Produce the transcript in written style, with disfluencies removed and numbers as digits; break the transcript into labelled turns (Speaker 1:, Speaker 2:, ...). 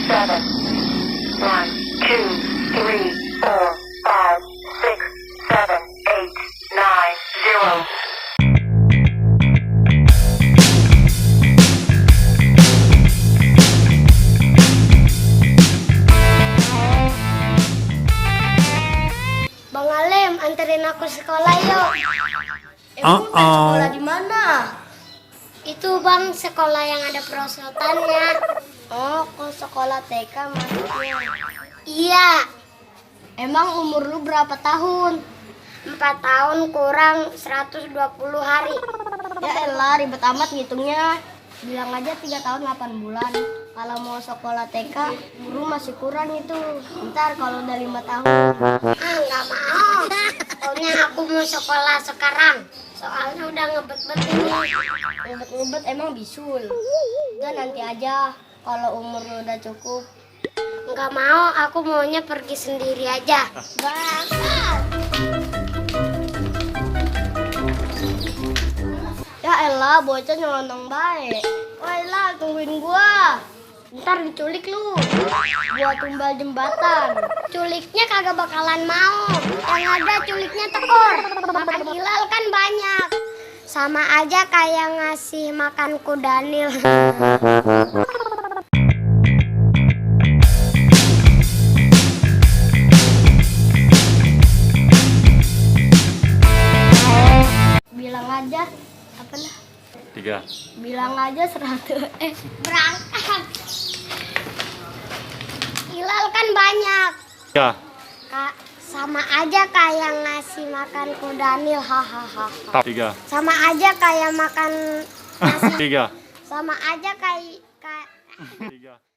Speaker 1: seven. 1, 2, 3, 4, 5, 6, 7, 8, 9, 0.
Speaker 2: Bang Alem, anterin aku sekolah yuk.
Speaker 3: Emang sekolah di mana?
Speaker 2: Itu bang, sekolah yang ada perosotannya.
Speaker 3: Oh, ke sekolah TK maksudnya.
Speaker 2: Iya,
Speaker 3: Emang umur lu berapa tahun?
Speaker 2: 4 tahun kurang 120 hari.
Speaker 3: Ya elah, ribet amat ngitungnya. Bilang aja 3 tahun 8 bulan. Kalau mau sekolah TK, guru masih kurang itu. Ntar kalau udah 5 tahun.
Speaker 2: Ah, nggak mau. Pokoknya aku mau sekolah sekarang. Soalnya udah ngebet-bet ini.
Speaker 3: Ngebet-ngebet emang bisul. Udah nanti aja kalau umur lu udah cukup.
Speaker 2: Nggak mau, aku maunya pergi sendiri aja.
Speaker 3: Bang. Ya elah, bocah nyelonong baik. Wah elah, tungguin gua. Ntar diculik lu. Gua tumbal jembatan.
Speaker 2: Culiknya kagak bakalan mau. Yang ada culiknya tekor. Makan hilal kan banyak. Sama aja kayak ngasih makan kudanil.
Speaker 3: Bilang aja, apa lah?
Speaker 4: 3.
Speaker 3: Bilang aja 100.
Speaker 2: Berangkat. Hilal kan banyak.
Speaker 4: 3.
Speaker 2: Kak, sama aja kayak ngasih makan kudanil. Hahaha.
Speaker 4: 3.
Speaker 2: Sama aja kayak makan nasi.
Speaker 4: 3.
Speaker 2: Sama aja kayak
Speaker 4: 3.